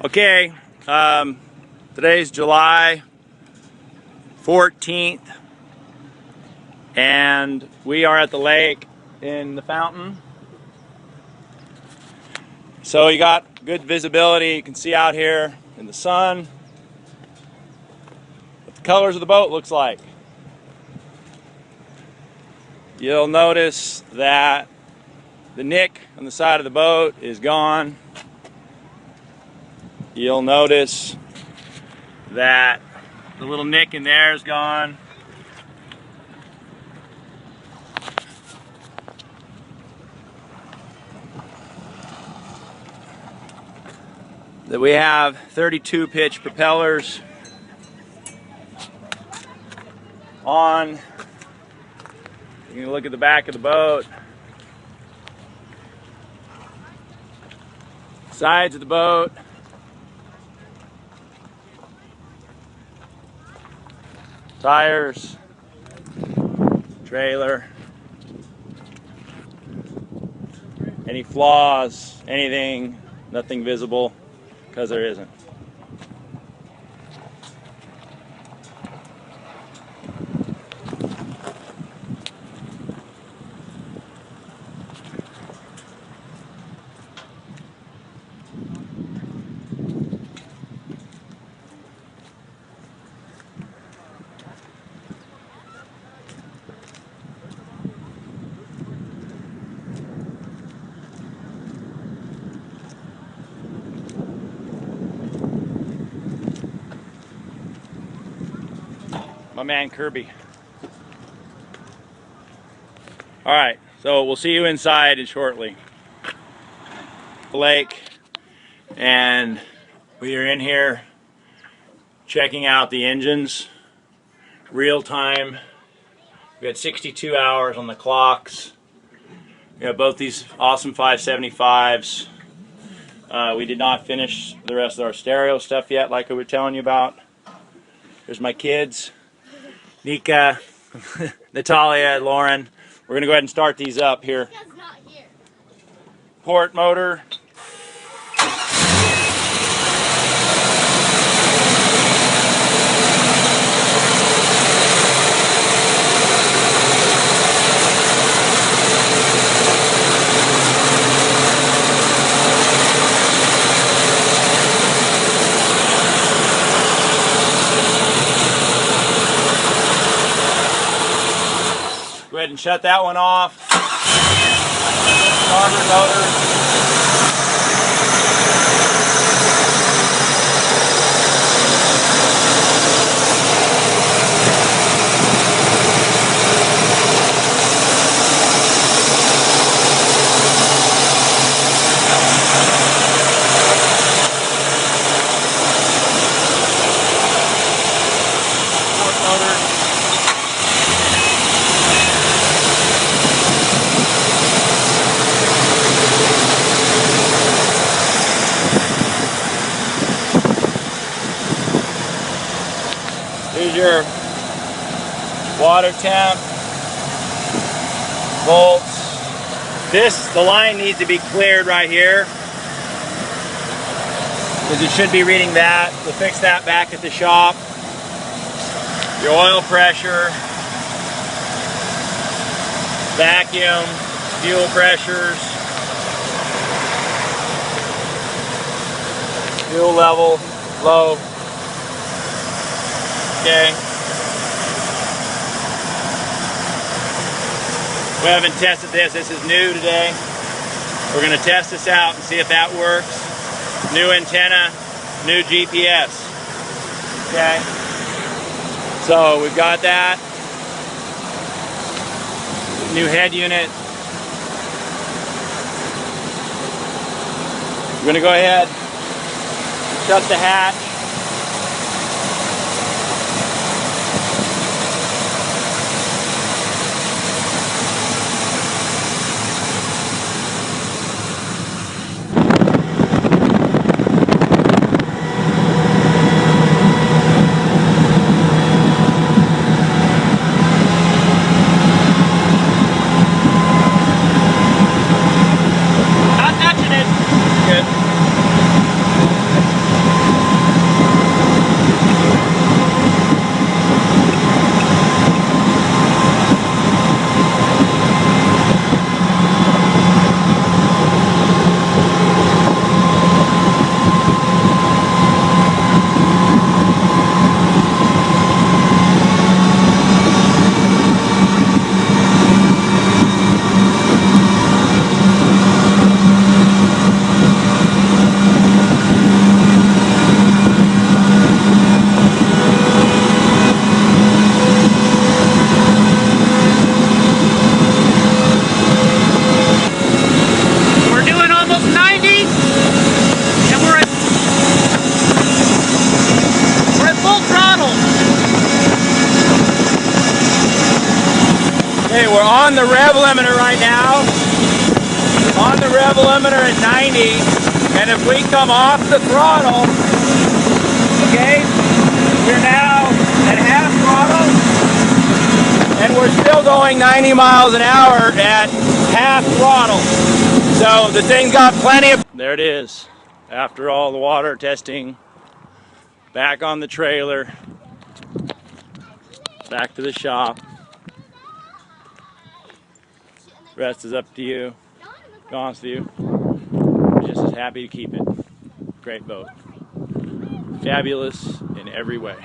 Okay, today's July 14th, and we are at the lake in the fountain. So you got good visibility. You can see out here in the sun what the colors of the boat looks like. You'll notice that the nick on the side of the boat is gone. You'll notice that the little nick in there is gone. That we have 32 pitch propellers on. You can look at the back of the boat, sides of the boat, tires, trailer, any flaws, anything, nothing visible, because there isn't. My man Kirby. All right, so we'll see you inside shortly. The lake, and we are in here checking out the engines real time. We had 62 hours on the clocks. We have both these awesome 575s. We did not finish the rest of our stereo stuff yet, like I was telling you about. Here's my kids. Nika, Natalia, Lauren. We're going to go ahead and start these up here. Port motor. Go ahead and shut that one off. Starter motor. Here's your water temp, volts. The line needs to be cleared right here, because it should be reading that. We'll fix that back at the shop. Your oil pressure, vacuum, fuel pressures, fuel level, low. Okay. We haven't tested this. This is new today. We're going to test this out and see if that works. New antenna, new GPS. Okay. So we've got that. New head unit. We're going to go ahead, shut the hatch. Not touching it. Good. rev limiter right now. On the rev limiter at 90, and if we come off the throttle, okay, we're now at half throttle, and we're still going 90 miles an hour at half throttle. So the thing's got plenty of... There it is. After all the water testing, back on the trailer, back to the shop. Rest is up to you. Gone with you. We're just as happy to keep it. Great boat. Fabulous in every way.